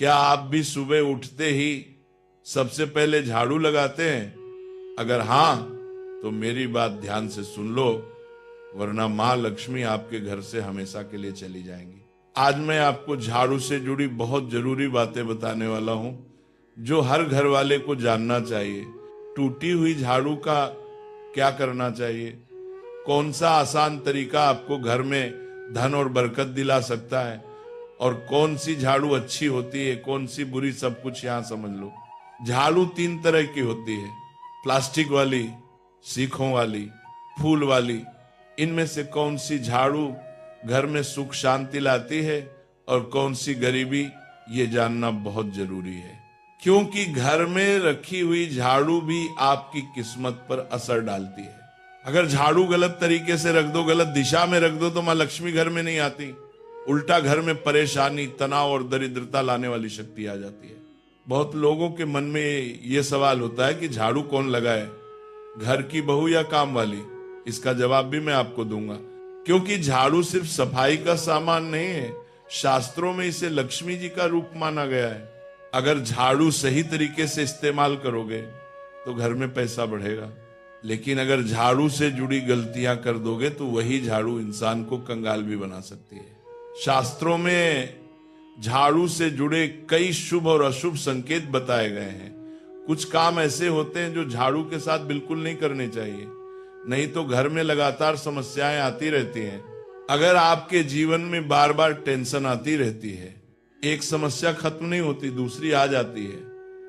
क्या आप भी सुबह उठते ही सबसे पहले झाड़ू लगाते हैं? अगर हाँ, तो मेरी बात ध्यान से सुन लो, वरना माँ लक्ष्मी आपके घर से हमेशा के लिए चली जाएंगी। आज मैं आपको झाड़ू से जुड़ी बहुत जरूरी बातें बताने वाला हूं, जो हर घर वाले को जानना चाहिए। टूटी हुई झाड़ू का क्या करना चाहिए, कौन सा आसान तरीका आपको घर में धन और बरकत दिला सकता है, और कौन सी झाड़ू अच्छी होती है, कौन सी बुरी, सब कुछ यहाँ समझ लो। झाड़ू 3 तरह की होती है, प्लास्टिक वाली, सीखों वाली, फूल वाली। इनमें से कौन सी झाड़ू घर में सुख शांति लाती है और कौन सी गरीबी, ये जानना बहुत जरूरी है, क्योंकि घर में रखी हुई झाड़ू भी आपकी किस्मत पर असर डालती है। अगर झाड़ू गलत तरीके से रख दो, गलत दिशा में रख दो, तो माँ लक्ष्मी घर में नहीं आती, उल्टा घर में परेशानी, तनाव और दरिद्रता लाने वाली शक्ति आ जाती है। बहुत लोगों के मन में ये सवाल होता है कि झाड़ू कौन लगाए, घर की बहू या काम वाली? इसका जवाब भी मैं आपको दूंगा, क्योंकि झाड़ू सिर्फ सफाई का सामान नहीं है, शास्त्रों में इसे लक्ष्मी जी का रूप माना गया है। अगर झाड़ू सही तरीके से इस्तेमाल करोगे तो घर में पैसा बढ़ेगा, लेकिन अगर झाड़ू से जुड़ी गलतियां कर दोगे तो वही झाड़ू इंसान को कंगाल भी बना सकती है। शास्त्रों में झाड़ू से जुड़े कई शुभ और अशुभ संकेत बताए गए हैं। कुछ काम ऐसे होते हैं जो झाड़ू के साथ बिल्कुल नहीं करने चाहिए, नहीं तो घर में लगातार समस्याएं आती रहती हैं। अगर आपके जीवन में बार बार टेंशन आती रहती है, एक समस्या खत्म नहीं होती, दूसरी आ जाती है,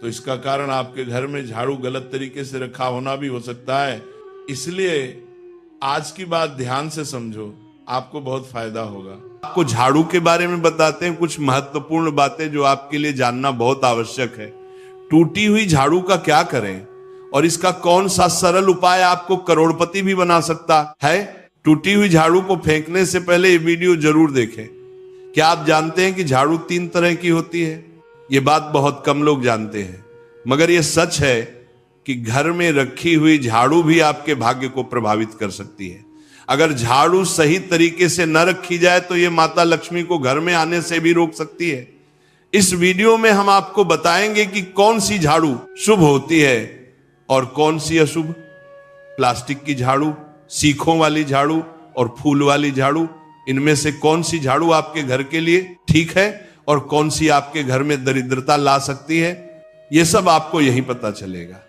तो इसका कारण आपके घर में झाड़ू गलत तरीके से रखा होना भी हो सकता है। इसलिए आज की बात ध्यान से समझो, आपको बहुत फायदा होगा। आपको झाड़ू के बारे में बताते हैं कुछ महत्वपूर्ण बातें जो आपके लिए जानना बहुत आवश्यक है। टूटी हुई झाड़ू का क्या करें और इसका कौन सा सरल उपाय आपको करोड़पति भी बना सकता है। टूटी हुई झाड़ू को फेंकने से पहले ये वीडियो जरूर देखें। क्या आप जानते हैं कि झाड़ू 3 तरह की होती है? ये बात बहुत कम लोग जानते हैं, मगर ये सच है कि घर में रखी हुई झाड़ू भी आपके भाग्य को प्रभावित कर सकती है। अगर झाड़ू सही तरीके से न रखी जाए तो ये माता लक्ष्मी को घर में आने से भी रोक सकती है। इस वीडियो में हम आपको बताएंगे कि कौन सी झाड़ू शुभ होती है और कौन सी अशुभ। प्लास्टिक की झाड़ू, सीखों वाली झाड़ू और फूल वाली झाड़ू, इनमें से कौन सी झाड़ू आपके घर के लिए ठीक है और कौन सी आपके घर में दरिद्रता ला सकती है, यह सब आपको यहीं पता चलेगा।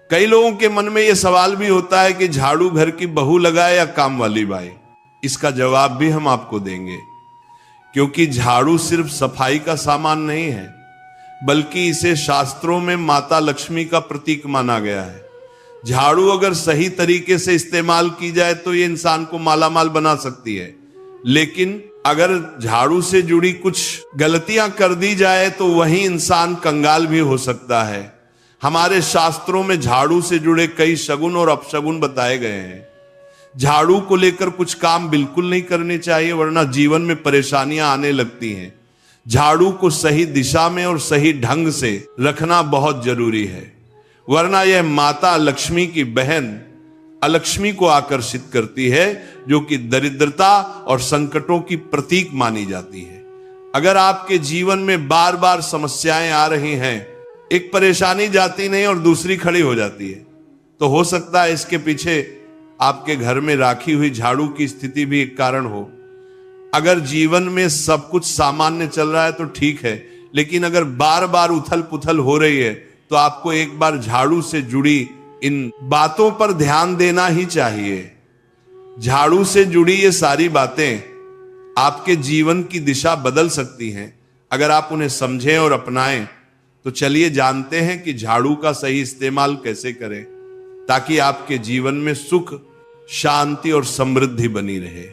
कई लोगों के मन में यह सवाल भी होता है कि झाड़ू घर की बहू लगाए या काम वाली बाई। इसका जवाब भी हम आपको देंगे, क्योंकि झाड़ू सिर्फ सफाई का सामान नहीं है, बल्कि इसे शास्त्रों में माता लक्ष्मी का प्रतीक माना गया है। झाड़ू अगर सही तरीके से इस्तेमाल की जाए तो ये इंसान को मालामाल बना सकती है, लेकिन अगर झाड़ू से जुड़ी कुछ गलतियां कर दी जाए तो वही इंसान कंगाल भी हो सकता है। हमारे शास्त्रों में झाड़ू से जुड़े कई शगुन और अपशगुन बताए गए हैं। झाड़ू को लेकर कुछ काम बिल्कुल नहीं करने चाहिए, वरना जीवन में परेशानियां आने लगती हैं। झाड़ू को सही दिशा में और सही ढंग से रखना बहुत जरूरी है, वरना यह माता लक्ष्मी की बहन अलक्ष्मी को आकर्षित करती है, जो कि दरिद्रता और संकटों की प्रतीक मानी जाती है। अगर आपके जीवन में बार बार समस्याएं आ रही हैं, एक परेशानी जाती नहीं और दूसरी खड़ी हो जाती है, तो हो सकता है इसके पीछे आपके घर में राखी हुई झाड़ू की स्थिति भी एक कारण हो। अगर जीवन में सब कुछ सामान्य चल रहा है तो ठीक है, लेकिन अगर बार बार उथल पुथल हो रही है तो आपको एक बार झाड़ू से जुड़ी इन बातों पर ध्यान देना ही चाहिए। झाड़ू से जुड़ी ये सारी बातें आपके जीवन की दिशा बदल सकती हैं अगर आप उन्हें समझें और अपनाएं। तो चलिए जानते हैं कि झाड़ू का सही इस्तेमाल कैसे करें, ताकि आपके जीवन में सुख, शांति और समृद्धि बनी रहे।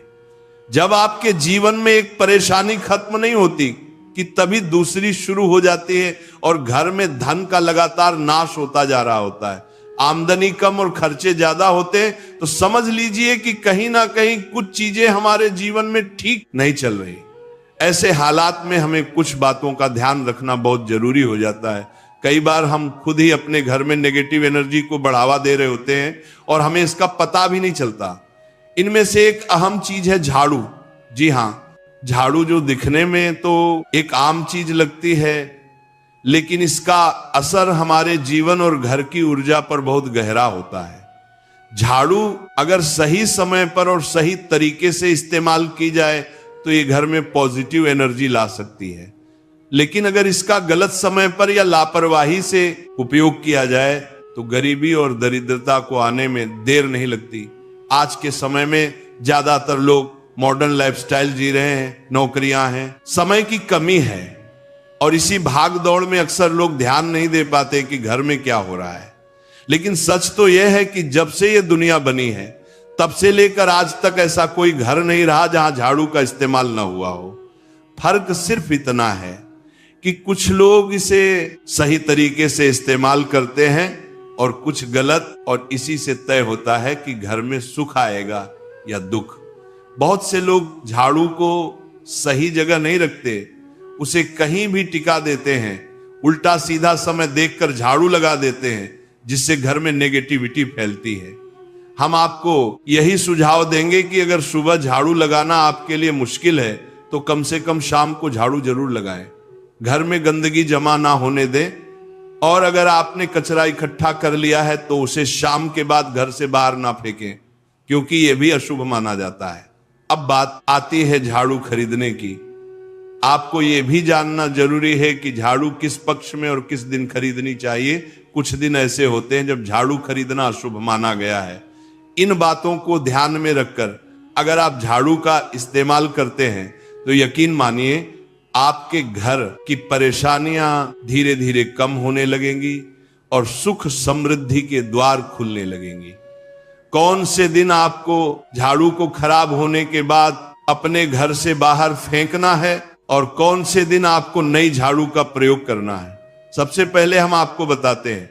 जब आपके जीवन में एक परेशानी खत्म नहीं होती कि तभी दूसरी शुरू हो जाती है और घर में धन का लगातार नाश होता जा रहा होता है। आमदनी कम और खर्चे ज्यादा होते हैं तो समझ लीजिए कि कहीं ना कहीं कुछ चीजें हमारे जीवन में ठीक नहीं चल रही। ऐसे हालात में हमें कुछ बातों का ध्यान रखना बहुत जरूरी हो जाता है। कई बार हम खुद ही अपने घर में नेगेटिव एनर्जी को बढ़ावा दे रहे होते हैं और हमें इसका पता भी नहीं चलता। इनमें से एक अहम चीज है झाड़ू। जी हाँ, झाड़ू जो दिखने में तो एक आम चीज लगती है, लेकिन इसका असर हमारे जीवन और घर की ऊर्जा पर बहुत गहरा होता है। झाड़ू अगर सही समय पर और सही तरीके से इस्तेमाल की जाए तो ये घर में पॉजिटिव एनर्जी ला सकती है, लेकिन अगर इसका गलत समय पर या लापरवाही से उपयोग किया जाए तो गरीबी और दरिद्रता को आने में देर नहीं लगती। आज के समय में ज्यादातर लोग मॉडर्न लाइफस्टाइल जी रहे हैं, नौकरियां हैं, समय की कमी है, और इसी भाग दौड़ में अक्सर लोग ध्यान नहीं दे पाते कि घर में क्या हो रहा है। लेकिन सच तो यह है कि जब से ये दुनिया बनी है तब से लेकर आज तक ऐसा कोई घर नहीं रहा जहां झाड़ू का इस्तेमाल ना हुआ हो। फर्क सिर्फ इतना है कि कुछ लोग इसे सही तरीके से इस्तेमाल करते हैं और कुछ गलत, और इसी से तय होता है कि घर में सुख आएगा या दुख। बहुत से लोग झाड़ू को सही जगह नहीं रखते, उसे कहीं भी टिका देते हैं, उल्टा सीधा समय देखकर झाड़ू लगा देते हैं, जिससे घर में नेगेटिविटी फैलती है। हम आपको यही सुझाव देंगे कि अगर सुबह झाड़ू लगाना आपके लिए मुश्किल है तो कम से कम शाम को झाड़ू जरूर लगाएं। घर में गंदगी जमा ना होने दें, और अगर आपने कचरा इकट्ठा कर लिया है तो उसे शाम के बाद घर से बाहर ना फेंकें, क्योंकि यह भी अशुभ माना जाता है। अब बात आती है झाड़ू खरीदने की। आपको यह भी जानना जरूरी है कि झाड़ू किस पक्ष में और किस दिन खरीदनी चाहिए। कुछ दिन ऐसे होते हैं जब झाड़ू खरीदना अशुभ माना गया है। इन बातों को ध्यान में रखकर अगर आप झाड़ू का इस्तेमाल करते हैं तो यकीन मानिए आपके घर की परेशानियां धीरे धीरे कम होने लगेंगी और सुख समृद्धि के द्वार खुलने लगेंगी। कौन से दिन आपको झाड़ू को खराब होने के बाद अपने घर से बाहर फेंकना है और कौन से दिन आपको नई झाड़ू का प्रयोग करना है, सबसे पहले हम आपको बताते हैं।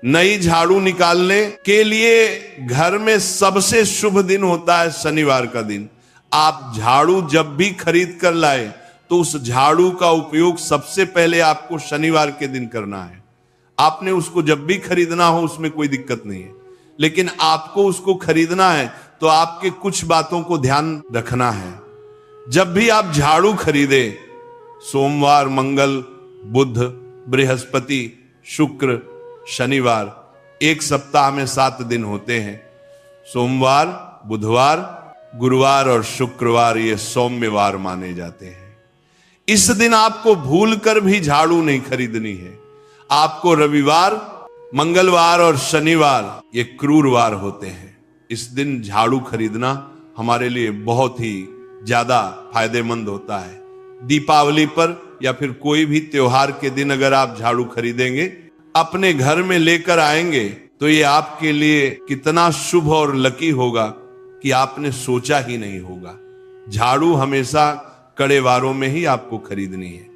नई झाड़ू निकालने के लिए घर में सबसे शुभ दिन होता है शनिवार का दिन। आप झाड़ू जब भी खरीद कर लाए तो उस झाड़ू का उपयोग सबसे पहले आपको शनिवार के दिन करना है। आपने उसको जब भी खरीदना हो उसमें कोई दिक्कत नहीं है, लेकिन आपको उसको खरीदना है तो आपके कुछ बातों को ध्यान रखना है। जब भी आप झाड़ू खरीदे, सोमवार, मंगल, बुध, बृहस्पति, शुक्र, शनिवार, एक सप्ताह में 7 दिन होते हैं। सोमवार, बुधवार, गुरुवार और शुक्रवार ये सौम्यवार माने जाते हैं। इस दिन आपको भूलकर भी झाड़ू नहीं खरीदनी है। आपको रविवार, मंगलवार और शनिवार ये क्रूरवार होते हैं। इस दिन झाड़ू खरीदना हमारे लिए बहुत ही ज्यादा फायदेमंद होता है। दीपावली पर या फिर कोई भी त्योहार के दिन अगर आप झाड़ू खरीदेंगे, अपने घर में लेकर आएंगे तो ये आपके लिए कितना शुभ और लकी होगा कि आपने सोचा ही नहीं होगा। झाड़ू हमेशा कड़े वारों में ही आपको खरीदनी है।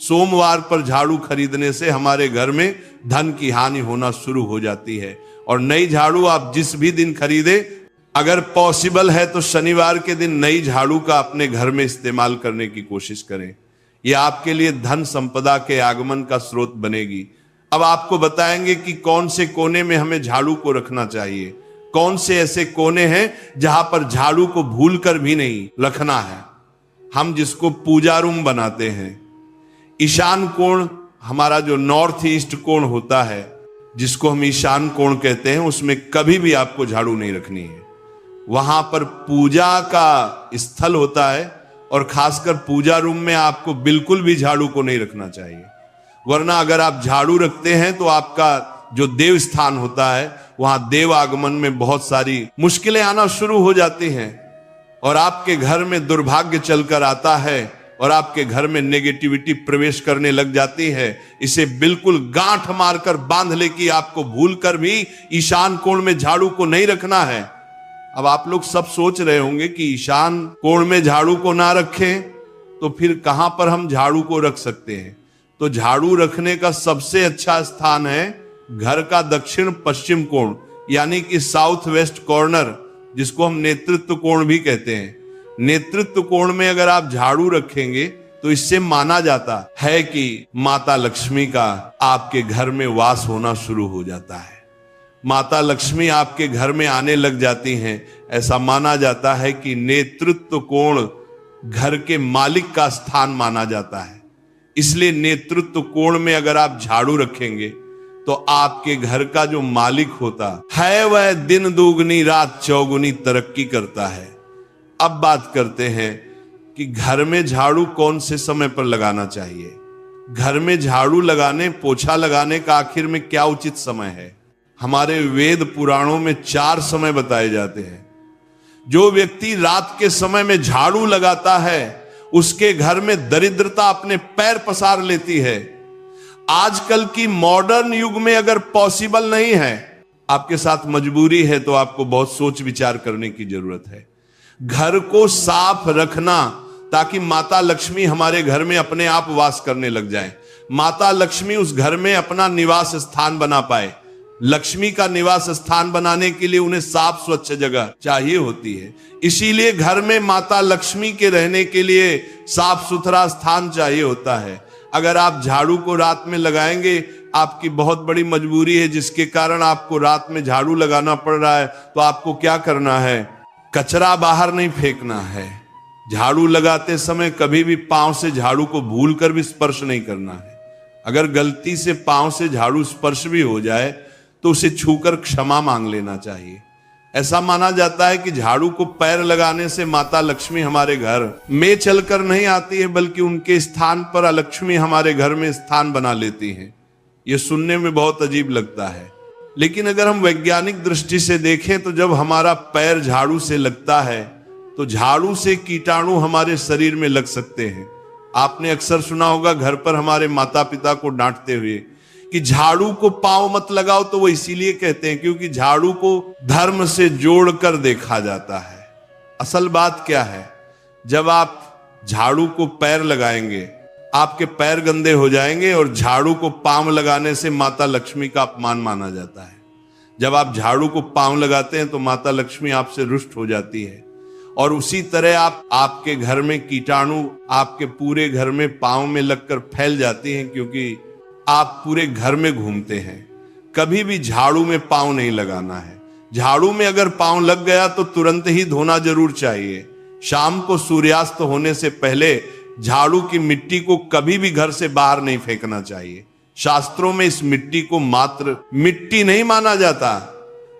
सोमवार पर झाड़ू खरीदने से हमारे घर में धन की हानि होना शुरू हो जाती है। और नई झाड़ू आप जिस भी दिन खरीदे, अगर पॉसिबल है तो शनिवार के दिन नई झाड़ू का अपने घर में इस्तेमाल करने की कोशिश करें। यह आपके लिए धन संपदा के आगमन का स्रोत बनेगी। अब आपको बताएंगे कि कौन से कोने में हमें झाड़ू को रखना चाहिए, कौन से ऐसे कोने हैं जहां पर झाड़ू को भूलकर भी नहीं रखना है। हम जिसको पूजा रूम बनाते हैं, ईशान कोण, हमारा जो नॉर्थ ईस्ट कोण होता है जिसको हम ईशान कोण कहते हैं, उसमें कभी भी आपको झाड़ू नहीं रखनी है। वहां पर पूजा का स्थल होता है और खासकर पूजा रूम में आपको बिल्कुल भी झाड़ू को नहीं रखना चाहिए। वरना अगर आप झाड़ू रखते हैं तो आपका जो देव स्थान होता है वहां देव आगमन में बहुत सारी मुश्किलें आना शुरू हो जाती हैं और आपके घर में दुर्भाग्य चलकर आता है और आपके घर में नेगेटिविटी प्रवेश करने लग जाती है। इसे बिल्कुल गांठ मारकर बांध ले कि आपको भूलकर भी ईशान कोण में झाड़ू को नहीं रखना है। अब आप लोग सब सोच रहे होंगे कि ईशान कोण में झाड़ू को ना रखें तो फिर कहां पर हम झाड़ू को रख सकते हैं। तो झाड़ू रखने का सबसे अच्छा स्थान है घर का दक्षिण पश्चिम कोण, यानी कि साउथ वेस्ट कॉर्नर, जिसको हम नेतृत्व कोण भी कहते हैं। नेतृत्व कोण में अगर आप झाड़ू रखेंगे तो इससे माना जाता है कि माता लक्ष्मी का आपके घर में वास होना शुरू हो जाता है। माता लक्ष्मी आपके घर में आने लग जाती हैं। ऐसा माना जाता है कि नेतृत्व कोण घर के मालिक का स्थान माना जाता है। इसलिए नेतृत्व कोण में अगर आप झाड़ू रखेंगे तो आपके घर का जो मालिक होता है वह दिन दुगनी रात चौगुनी तरक्की करता है। अब बात करते हैं कि घर में झाड़ू कौन से समय पर लगाना चाहिए। घर में झाड़ू लगाने, पोछा लगाने का आखिर में क्या उचित समय है? हमारे वेद पुराणों में 4 समय बताए जाते हैं। जो व्यक्ति रात के समय में झाड़ू लगाता है उसके घर में दरिद्रता अपने पैर पसार लेती है। आजकल की मॉडर्न युग में अगर पॉसिबल नहीं है, आपके साथ मजबूरी है, तो आपको बहुत सोच विचार करने की जरूरत है। घर को साफ रखना ताकि माता लक्ष्मी हमारे घर में अपने आप वास करने लग जाए। माता लक्ष्मी उस घर में अपना निवास स्थान बना पाए। लक्ष्मी का निवास स्थान बनाने के लिए उन्हें साफ स्वच्छ जगह चाहिए होती है। इसीलिए घर में माता लक्ष्मी के रहने के लिए साफ सुथरा स्थान चाहिए होता है। अगर आप झाड़ू को रात में लगाएंगे, आपकी बहुत बड़ी मजबूरी है जिसके कारण आपको रात में झाड़ू लगाना पड़ रहा है, तो आपको क्या करना है? कचरा बाहर नहीं फेंकना है। झाड़ू लगाते समय कभी भी पांव से झाड़ू को भूलकर भी स्पर्श नहीं करना है। अगर गलती से पांव से झाड़ू स्पर्श भी हो जाए तो उसे छूकर क्षमा मांग लेना चाहिए। ऐसा माना जाता है कि झाड़ू को पैर लगाने से माता लक्ष्मी हमारे घर में चलकर नहीं आती है, बल्कि उनके स्थान पर अलक्ष्मी हमारे घर में स्थान बना लेती है। यह सुनने में बहुत अजीब लगता है, लेकिन अगर हम वैज्ञानिक दृष्टि से देखें तो जब हमारा पैर झाड़ू से लगता है तो झाड़ू से कीटाणु हमारे शरीर में लग सकते हैं। आपने अक्सर सुना होगा घर पर हमारे माता पिता को डांटते हुए कि झाड़ू को पांव मत लगाओ, तो वो इसीलिए कहते हैं क्योंकि झाड़ू को धर्म से जोड़कर देखा जाता है। असल बात क्या है? जब आप झाड़ू को पैर लगाएंगे, आपके पैर गंदे हो जाएंगे और झाड़ू को पांव लगाने से माता लक्ष्मी का अपमान माना जाता है। जब आप झाड़ू को पांव लगाते हैं तो माता लक्ष्मी आपसे रुष्ट हो जाती है। और उसी तरह आपके घर में कीटाणु आपके पूरे घर में पांव में लगकर फैल जाती हैं, क्योंकि आप पूरे घर में घूमते हैं। कभी भी झाड़ू में पांव नहीं लगाना है। झाड़ू में अगर पांव लग गया तो तुरंत ही धोना जरूर चाहिए। शाम को सूर्यास्त होने से पहले झाड़ू की मिट्टी को कभी भी घर से बाहर नहीं फेंकना चाहिए। शास्त्रों में इस मिट्टी को मात्र मिट्टी नहीं माना जाता,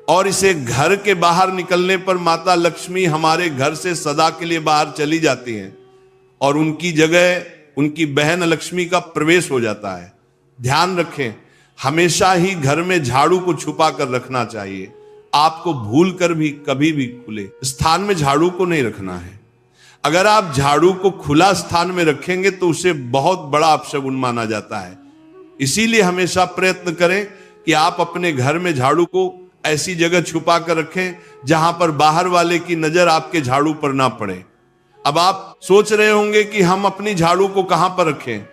और इसे घर के बाहर निकलने पर माता लक्ष्मी हमारे घर से सदा के लिए बाहर चली जाती हैं और उनकी जगह उनकी बहन लक्ष्मी का प्रवेश हो जाता है। ध्यान रखें, हमेशा ही घर में झाड़ू को छुपा कर रखना चाहिए। आपको भूल कर भी कभी भी खुले स्थान में झाड़ू को नहीं रखना है। अगर आप झाड़ू को खुला स्थान में रखेंगे तो उसे बहुत बड़ा अपशगुन माना जाता है। इसीलिए हमेशा प्रयत्न करें कि आप अपने घर में झाड़ू को ऐसी जगह छुपा कर रखें जहां पर बाहर वाले की नजर आपके झाड़ू पर ना पड़े। अब आप सोच रहे होंगे कि हम अपनी झाड़ू को कहां पर रखें,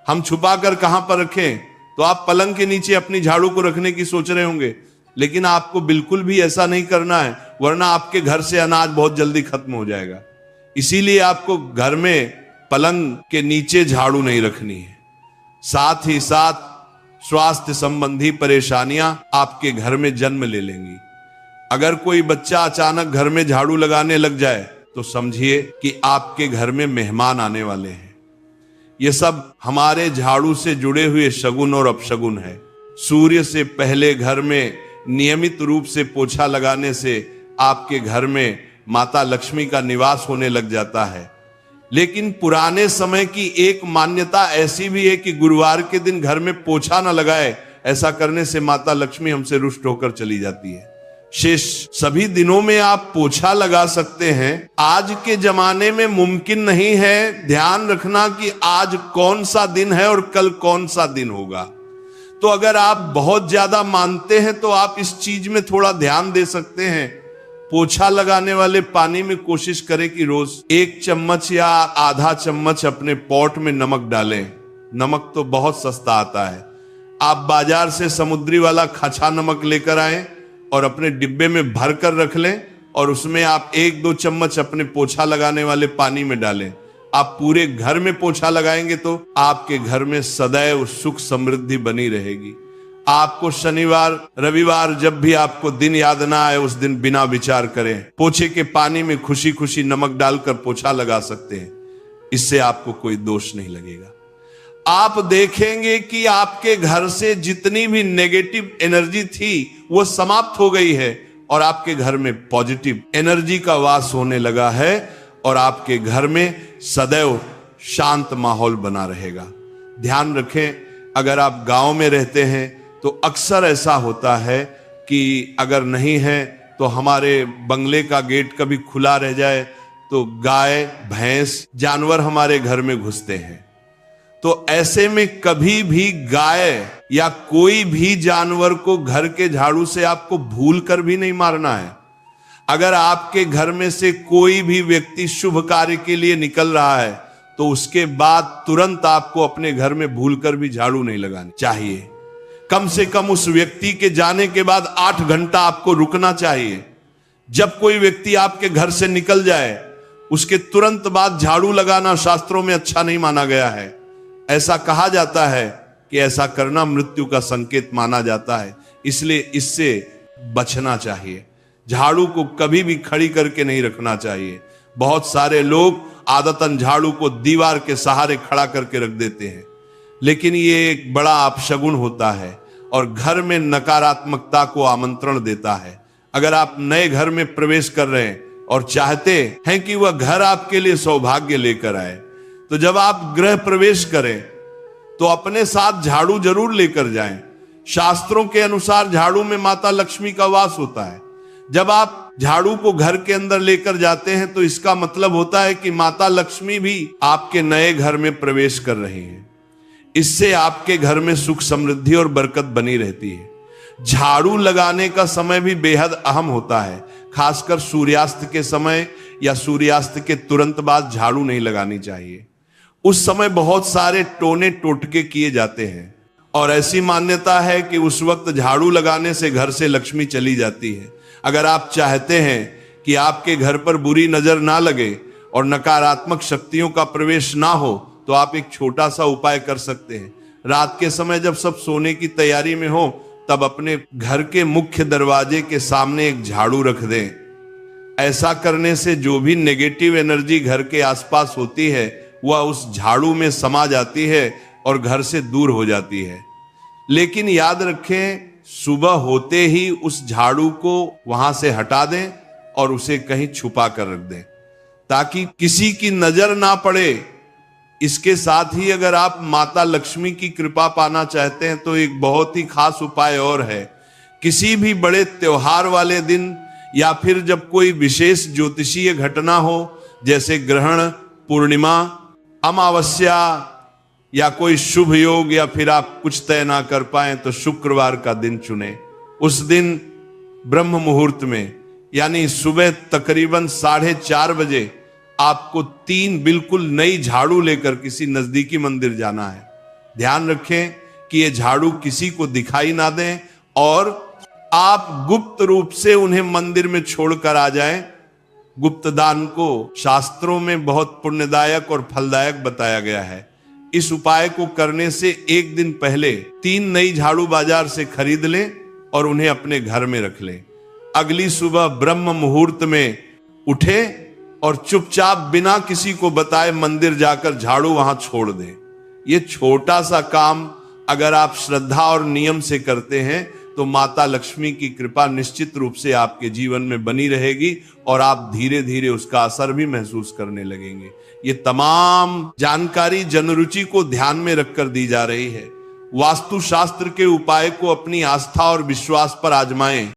हम छुपा कर कहां पर रखें? तो आप पलंग के नीचे अपनी झाड़ू को रखने की सोच रहे होंगे, लेकिन आपको बिल्कुल भी ऐसा नहीं करना है, वरना आपके घर से अनाज बहुत जल्दी खत्म हो जाएगा। इसीलिए आपको घर में पलंग के नीचे झाड़ू नहीं रखनी है। साथ ही साथ स्वास्थ्य संबंधी परेशानियां आपके घर में जन्म ले लेंगी। अगर कोई बच्चा अचानक घर में झाड़ू लगाने लग जाए तो समझिए कि आपके घर में मेहमान आने वाले हैं। ये सब हमारे झाड़ू से जुड़े हुए शगुन और अपशगुन है। सूर्य से पहले घर में नियमित रूप से पोछा लगाने से आपके घर में माता लक्ष्मी का निवास होने लग जाता है। लेकिन पुराने समय की एक मान्यता ऐसी भी है कि गुरुवार के दिन घर में पोछा न लगाए, ऐसा करने से माता लक्ष्मी हमसे रुष्ट होकर चली जाती है। शेष सभी दिनों में आप पोछा लगा सकते हैं। आज के जमाने में मुमकिन नहीं है। ध्यान रखना कि आज कौन सा दिन है और कल कौन सा दिन होगा। तो अगर आप बहुत ज्यादा मानते हैं तो आप इस चीज में थोड़ा ध्यान दे सकते हैं। पोछा लगाने वाले पानी में कोशिश करें कि रोज 1 चम्मच या आधा चम्मच अपने पॉट में नमक डालें। नमक तो बहुत सस्ता आता है। आप बाजार से समुद्री वाला खचा नमक लेकर आए और अपने डिब्बे में भर कर रख लें और उसमें आप 1-2 चम्मच अपने पोछा लगाने वाले पानी में डालें। आप पूरे घर में पोछा लगाएंगे तो आपके घर में सदैव सुख समृद्धि बनी रहेगी। आपको शनिवार रविवार जब भी आपको दिन याद ना आए उस दिन बिना विचार करें पोछे के पानी में खुशी खुशी नमक डालकर पोछा लगा सकते हैं। इससे आपको कोई दोष नहीं लगेगा। आप देखेंगे कि आपके घर से जितनी भी नेगेटिव एनर्जी थी वो समाप्त हो गई है और आपके घर में पॉजिटिव एनर्जी का वास होने लगा है और आपके घर में सदैव शांत माहौल बना रहेगा। ध्यान रखें, अगर आप गांव में रहते हैं तो अक्सर ऐसा होता है कि अगर नहीं है तो हमारे बंगले का गेट कभी खुला रह जाए तो गाय भैंस जानवर हमारे घर में घुसते हैं। तो ऐसे में कभी भी गाय या कोई भी जानवर को घर के झाड़ू से आपको भूल कर भी नहीं मारना है। अगर आपके घर में से कोई भी व्यक्ति शुभ कार्य के लिए निकल रहा है तो उसके बाद तुरंत आपको अपने घर में भूलकर भी झाड़ू नहीं लगानी चाहिए। कम से कम उस व्यक्ति के जाने के बाद 8 घंटा आपको रुकना चाहिए। जब कोई व्यक्ति आपके घर से निकल जाए उसके तुरंत बाद झाड़ू लगाना शास्त्रों में अच्छा नहीं माना गया है। ऐसा कहा जाता है कि ऐसा करना मृत्यु का संकेत माना जाता है, इसलिए इससे बचना चाहिए। झाड़ू को कभी भी खड़ी करके नहीं रखना चाहिए। बहुत सारे लोग आदतन झाड़ू को दीवार के सहारे खड़ा करके रख देते हैं, लेकिन ये एक बड़ा अपशगुन होता है और घर में नकारात्मकता को आमंत्रण देता है। अगर आप नए घर में प्रवेश कर रहे हैं और चाहते हैं कि वह घर आपके लिए सौभाग्य लेकर आए, तो जब आप गृह प्रवेश करें तो अपने साथ झाड़ू जरूर लेकर जाएं। शास्त्रों के अनुसार झाड़ू में माता लक्ष्मी का वास होता है। जब आप झाड़ू को घर के अंदर लेकर जाते हैं तो इसका मतलब होता है कि माता लक्ष्मी भी आपके नए घर में प्रवेश कर रही हैं। इससे आपके घर में सुख समृद्धि और बरकत बनी रहती है। झाड़ू लगाने का समय भी बेहद अहम होता है। खासकर सूर्यास्त के समय या सूर्यास्त के तुरंत बाद झाड़ू नहीं लगानी चाहिए। उस समय बहुत सारे टोने टोटके किए जाते हैं और ऐसी मान्यता है कि उस वक्त झाड़ू लगाने से घर से लक्ष्मी चली जाती है। अगर आप चाहते हैं कि आपके घर पर बुरी नजर ना लगे और नकारात्मक शक्तियों का प्रवेश ना हो तो आप एक छोटा सा उपाय कर सकते हैं। रात के समय जब सब सोने की तैयारी में हो तब अपने घर के मुख्य दरवाजे के सामने एक झाड़ू रख दें। ऐसा करने से जो भी नेगेटिव एनर्जी घर के आसपास होती है वह उस झाड़ू में समा जाती है और घर से दूर हो जाती है। लेकिन याद रखें, सुबह होते ही उस झाड़ू को वहां से हटा दें और उसे कहीं छुपा कर रख दें ताकि किसी की नजर ना पड़े। इसके साथ ही अगर आप माता लक्ष्मी की कृपा पाना चाहते हैं तो एक बहुत ही खास उपाय और है। किसी भी बड़े त्योहार वाले दिन या फिर जब कोई विशेष ज्योतिषीय घटना हो जैसे ग्रहण, पूर्णिमा, अमावस्या या कोई शुभ योग या फिर आप कुछ तय ना कर पाए तो शुक्रवार का दिन चुने। उस दिन ब्रह्म मुहूर्त में यानी सुबह तकरीबन 4:30 बजे आपको 3 बिल्कुल नई झाड़ू लेकर किसी नजदीकी मंदिर जाना है। ध्यान रखें कि ये झाड़ू किसी को दिखाई ना दें और आप गुप्त रूप से उन्हें मंदिर में छोड़कर आ जाएं। गुप्त दान को शास्त्रों में बहुत पुण्यदायक और फलदायक बताया गया है। इस उपाय को करने से एक दिन पहले 3 नई झाड़ू बाजार से खरीद लें और उन्हें अपने घर में रख लें। अगली सुबह ब्रह्म मुहूर्त में उठे और चुपचाप बिना किसी को बताए मंदिर जाकर झाड़ू वहां छोड़ दें। यह छोटा सा काम अगर आप श्रद्धा और नियम से करते हैं तो माता लक्ष्मी की कृपा निश्चित रूप से आपके जीवन में बनी रहेगी और आप धीरे धीरे उसका असर भी महसूस करने लगेंगे। ये तमाम जानकारी जनरुचि को ध्यान में रखकर दी जा रही है। वास्तु शास्त्र के उपाय को अपनी आस्था और विश्वास पर आजमाएं।